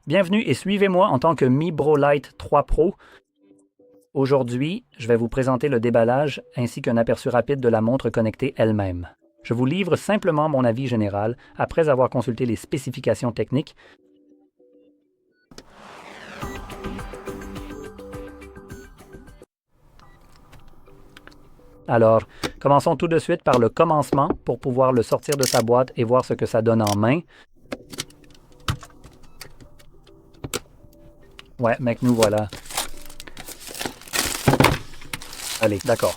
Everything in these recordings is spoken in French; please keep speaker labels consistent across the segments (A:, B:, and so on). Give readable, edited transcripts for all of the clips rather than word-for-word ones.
A: Bienvenue et suivez-moi en tant que Mi Bro Lite 3 Pro. Aujourd'hui, je vais vous présenter le déballage ainsi qu'un aperçu rapide de la montre connectée elle-même. Je vous livre simplement mon avis général après avoir consulté les spécifications techniques. Alors, commençons tout de suite par le commencement pour pouvoir le sortir de sa boîte et voir ce que ça donne en main. Ouais, mec, nous voilà. Allez, d'accord.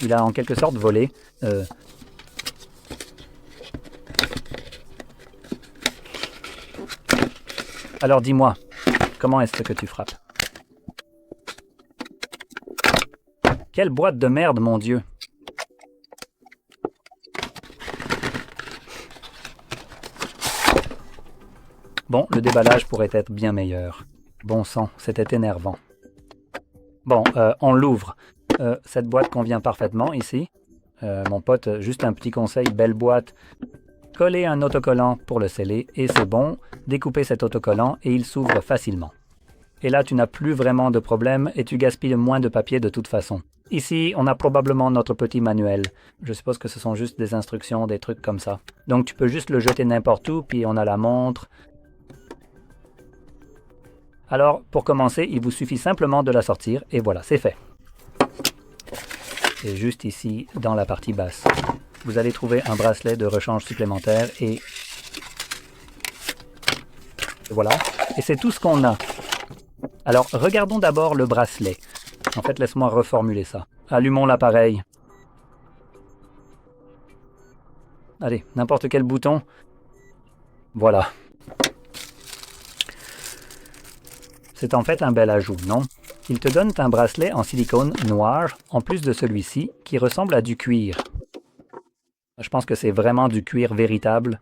A: Il a en quelque sorte volé. Alors dis-moi, comment est-ce que tu frappes? Quelle boîte de merde, mon Dieu! Bon, le déballage pourrait être bien meilleur. Bon sang, c'était énervant. Bon, on l'ouvre. Cette boîte convient parfaitement ici. Mon pote, juste un petit conseil, belle boîte. Collez un autocollant pour le sceller et c'est bon. Découpez cet autocollant et il s'ouvre facilement. Et là, tu n'as plus vraiment de problème et tu gaspilles moins de papier de toute façon. Ici, on a probablement notre petit manuel. Je suppose que ce sont juste des instructions, des trucs comme ça. Donc tu peux juste le jeter n'importe où, puis on a la montre. Alors, pour commencer, il vous suffit simplement de la sortir et voilà, c'est fait. Et juste ici, dans la partie basse, vous allez trouver un bracelet de rechange supplémentaire et voilà. Et c'est tout ce qu'on a. Alors, regardons d'abord le bracelet. En fait, laisse-moi reformuler ça. Allumons l'appareil. Allez, n'importe quel bouton. Voilà. C'est en fait un bel ajout, non? Il te donne un bracelet en silicone noir, en plus de celui-ci, qui ressemble à du cuir. Je pense que c'est vraiment du cuir véritable.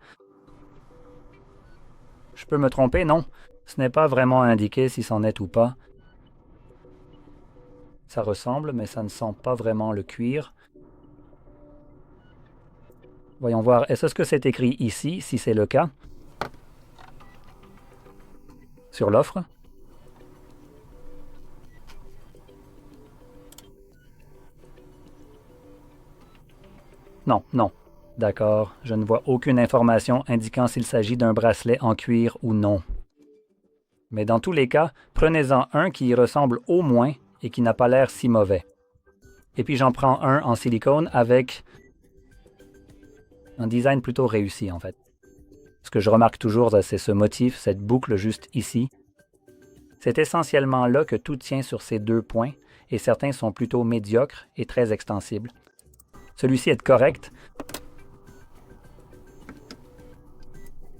A: Je peux me tromper, non? Ce n'est pas vraiment indiqué si c'en est ou pas. Ça ressemble, mais ça ne sent pas vraiment le cuir. Voyons voir, est-ce que c'est écrit ici, si c'est le cas? Sur l'offre? Non, non. D'accord, je ne vois aucune information indiquant s'il s'agit d'un bracelet en cuir ou non. Mais dans tous les cas, prenez-en un qui y ressemble au moins et qui n'a pas l'air si mauvais. Et puis j'en prends un en silicone avec un design plutôt réussi en fait. Ce que je remarque toujours, c'est ce motif, cette boucle juste ici. C'est essentiellement là que tout tient sur ces deux points et certains sont plutôt médiocres et très extensibles. Celui-ci est correct.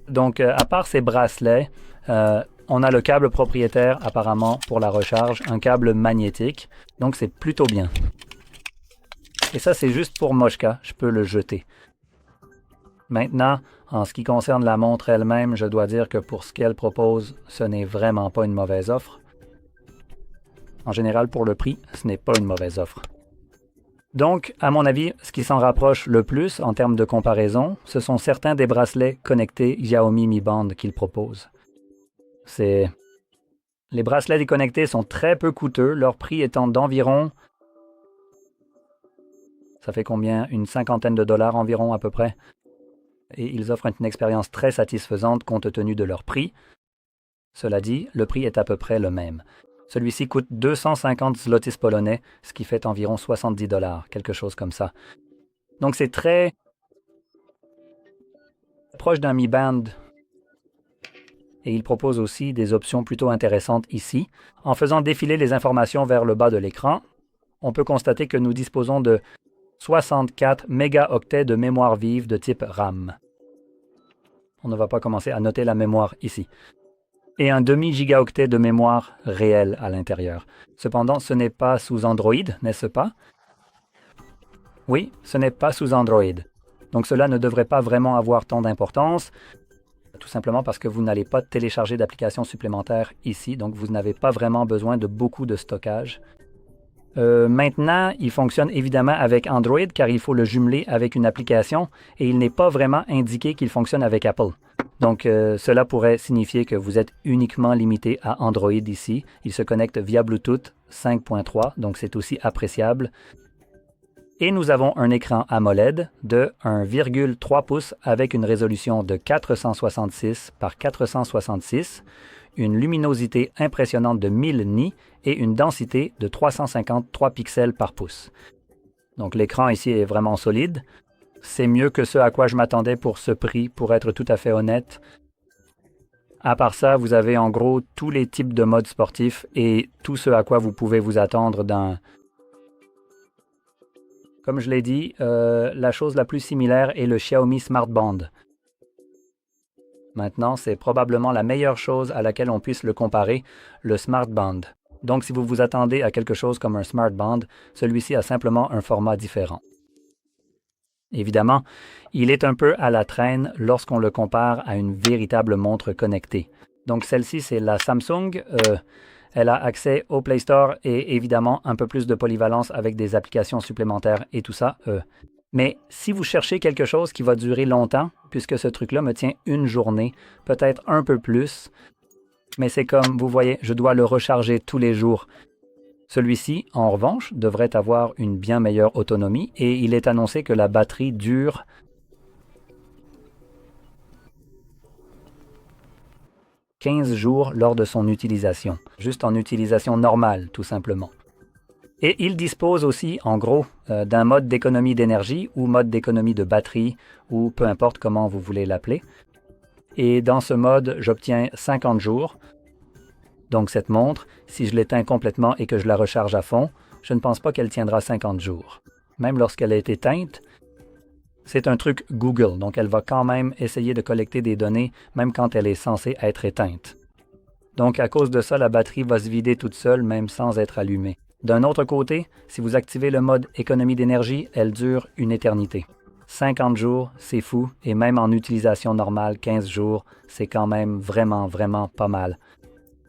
A: Donc, à part ces bracelets, on a le câble propriétaire apparemment pour la recharge, un câble magnétique, donc c'est plutôt bien. Et ça, c'est juste pour Moshka, je peux le jeter. Maintenant, en ce qui concerne la montre elle-même, je dois dire que pour ce qu'elle propose, ce n'est vraiment pas une mauvaise offre. En général, pour le prix, ce n'est pas une mauvaise offre. Donc, à mon avis, ce qui s'en rapproche le plus en termes de comparaison, ce sont certains des bracelets connectés Xiaomi Mi Band qu'il propose. Les bracelets déconnectés sont très peu coûteux, leur prix étant d'environ... Ça fait combien? Une cinquantaine de dollars environ à peu près. Et ils offrent une expérience très satisfaisante compte tenu de leur prix. Cela dit, le prix est à peu près le même. Celui-ci coûte 250 zlotys polonais, ce qui fait environ 70 dollars, quelque chose comme ça. Donc c'est très proche d'un Mi Band. Et il propose aussi des options plutôt intéressantes ici. En faisant défiler les informations vers le bas de l'écran, on peut constater que nous disposons de 64 mégaoctets de mémoire vive de type RAM. On ne va pas commencer à noter la mémoire ici. Et un demi-gigaoctet de mémoire réelle à l'intérieur. Cependant, ce n'est pas sous Android, n'est-ce pas? Oui, ce n'est pas sous Android. Donc cela ne devrait pas vraiment avoir tant d'importance, tout simplement parce que vous n'allez pas télécharger d'applications supplémentaires ici, donc vous n'avez pas vraiment besoin de beaucoup de stockage. Maintenant, il fonctionne évidemment avec Android car il faut le jumeler avec une application et il n'est pas vraiment indiqué qu'il fonctionne avec Apple. Donc, cela pourrait signifier que vous êtes uniquement limité à Android ici. Il se connecte via Bluetooth 5.3, donc c'est aussi appréciable. Et nous avons un écran AMOLED de 1,3 pouces avec une résolution de 466 par 466, une luminosité impressionnante de 1000 nits et une densité de 353 pixels par pouce. Donc l'écran ici est vraiment solide. C'est mieux que ce à quoi je m'attendais pour ce prix, pour être tout à fait honnête. À part ça, vous avez en gros tous les types de modes sportifs et tout ce à quoi vous pouvez vous attendre dans... Comme je l'ai dit, la chose la plus similaire est le Xiaomi Smart Band. Maintenant, c'est probablement la meilleure chose à laquelle on puisse le comparer, le Smart Band. Donc si vous vous attendez à quelque chose comme un Smart Band, celui-ci a simplement un format différent. Évidemment, il est un peu à la traîne lorsqu'on le compare à une véritable montre connectée. Donc celle-ci, c'est la Samsung. Elle a accès au Play Store et évidemment un peu plus de polyvalence avec des applications supplémentaires et tout ça. Mais si vous cherchez quelque chose qui va durer longtemps, puisque ce truc-là me tient une journée, peut-être un peu plus, mais c'est comme, vous voyez, je dois le recharger tous les jours. Celui-ci, en revanche, devrait avoir une bien meilleure autonomie et il est annoncé que la batterie dure 15 jours lors de son utilisation, juste en utilisation normale, tout simplement. Et il dispose aussi, en gros, d'un mode d'économie d'énergie ou mode d'économie de batterie, ou peu importe comment vous voulez l'appeler. Et dans ce mode, j'obtiens 50 jours. Donc cette montre, si je l'éteins complètement et que je la recharge à fond, je ne pense pas qu'elle tiendra 50 jours. Même lorsqu'elle est éteinte, c'est un truc Google, donc elle va quand même essayer de collecter des données, même quand elle est censée être éteinte. Donc à cause de ça, la batterie va se vider toute seule, même sans être allumée. D'un autre côté, si vous activez le mode économie d'énergie, elle dure une éternité. 50 jours, c'est fou, et même en utilisation normale, 15 jours, c'est quand même vraiment, vraiment pas mal.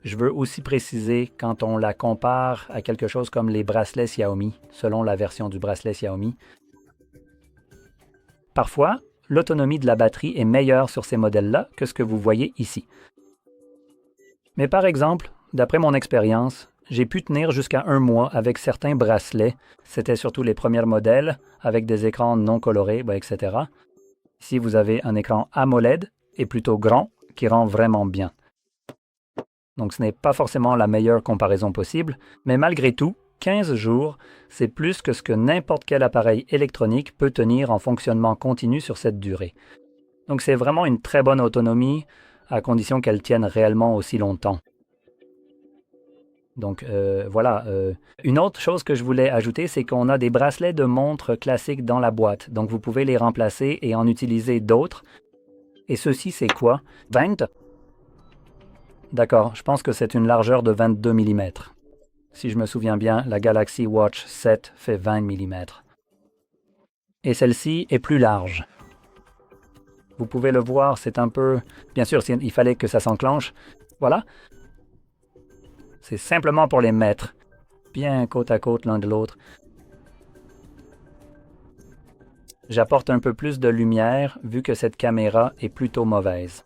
A: Je veux aussi préciser, quand on la compare à quelque chose comme les bracelets Xiaomi, selon la version du bracelet Xiaomi, parfois, l'autonomie de la batterie est meilleure sur ces modèles-là que ce que vous voyez ici. Mais par exemple, d'après mon expérience, j'ai pu tenir jusqu'à 1 mois avec certains bracelets, c'était surtout les premiers modèles, avec des écrans non colorés, etc. Ici, vous avez un écran AMOLED, et plutôt grand, qui rend vraiment bien. Donc ce n'est pas forcément la meilleure comparaison possible, mais malgré tout, 15 jours, c'est plus que ce que n'importe quel appareil électronique peut tenir en fonctionnement continu sur cette durée. Donc c'est vraiment une très bonne autonomie, à condition qu'elle tienne réellement aussi longtemps. Donc voilà. Une autre chose que je voulais ajouter, c'est qu'on a des bracelets de montres classiques dans la boîte. Donc vous pouvez les remplacer et en utiliser d'autres. Et ceci, c'est quoi? 20? D'accord, je pense que c'est une largeur de 22 mm. Si je me souviens bien, la Galaxy Watch 7 fait 20 mm. Et celle-ci est plus large. Vous pouvez le voir, c'est un peu... Bien sûr, il fallait que ça s'enclenche. Voilà. C'est simplement pour les mettre bien côte à côte l'un de l'autre. J'apporte un peu plus de lumière vu que cette caméra est plutôt mauvaise.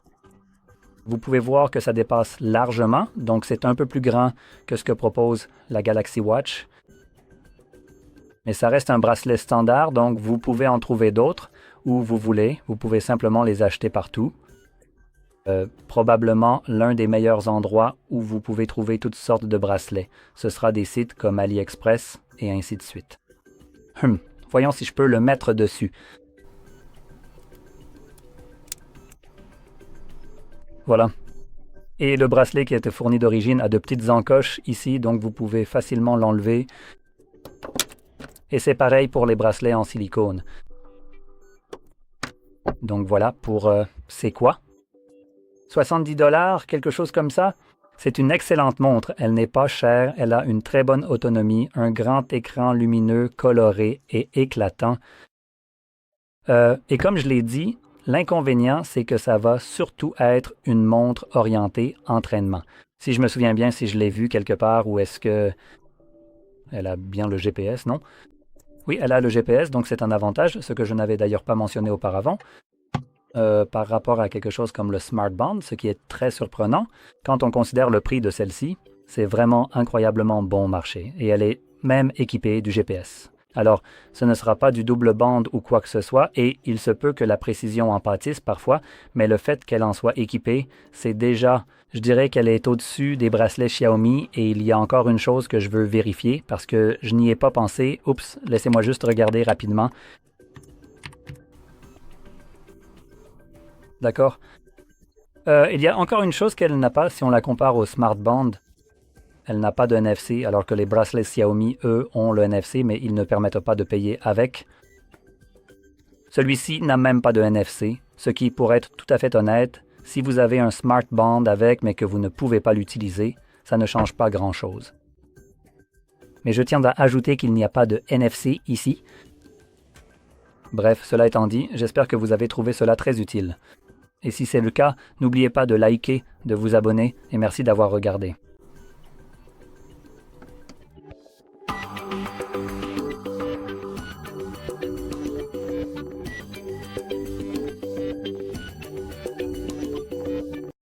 A: Vous pouvez voir que ça dépasse largement, donc c'est un peu plus grand que ce que propose la Galaxy Watch. Mais ça reste un bracelet standard, donc vous pouvez en trouver d'autres où vous voulez. Vous pouvez simplement les acheter partout. Probablement l'un des meilleurs endroits où vous pouvez trouver toutes sortes de bracelets. Ce sera des sites comme AliExpress et ainsi de suite. Voyons si je peux le mettre dessus. Voilà. Et le bracelet qui a été fourni d'origine a de petites encoches ici, donc vous pouvez facilement l'enlever. Et c'est pareil pour les bracelets en silicone. Donc voilà pour c'est quoi? 70 $, quelque chose comme ça? C'est une excellente montre, elle n'est pas chère, elle a une très bonne autonomie, un grand écran lumineux, coloré et éclatant. Et comme je l'ai dit, l'inconvénient, c'est que ça va surtout être une montre orientée entraînement. Si je me souviens bien, si je l'ai vue quelque part, ou est-ce que... Elle a bien le GPS, non? Oui, elle a le GPS, donc c'est un avantage, ce que je n'avais d'ailleurs pas mentionné auparavant. par rapport à quelque chose comme le Smart Band, ce qui est très surprenant quand on considère le prix de celle-ci. C'est vraiment incroyablement bon marché et elle est même équipée du GPS. Alors, ce ne sera pas du double bande ou quoi que ce soit, et il se peut que la précision en pâtisse parfois, mais le fait qu'elle en soit équipée, c'est déjà, je dirais qu'elle est au-dessus des bracelets Xiaomi, et il y a encore une chose que je veux vérifier, parce que je n'y ai pas pensé. Oups, laissez-moi juste regarder rapidement. D'accord. Il y a encore une chose qu'elle n'a pas si on la compare au Smart Band. Elle n'a pas de NFC, alors que les bracelets Xiaomi, eux, ont le NFC, mais ils ne permettent pas de payer avec. Celui-ci n'a même pas de NFC, ce qui, pour être tout à fait honnête, si vous avez un Smart Band avec mais que vous ne pouvez pas l'utiliser, ça ne change pas grand-chose. Mais je tiens à ajouter qu'il n'y a pas de NFC ici. Bref, cela étant dit, j'espère que vous avez trouvé cela très utile. Et si c'est le cas, n'oubliez pas de liker, de vous abonner et merci d'avoir regardé.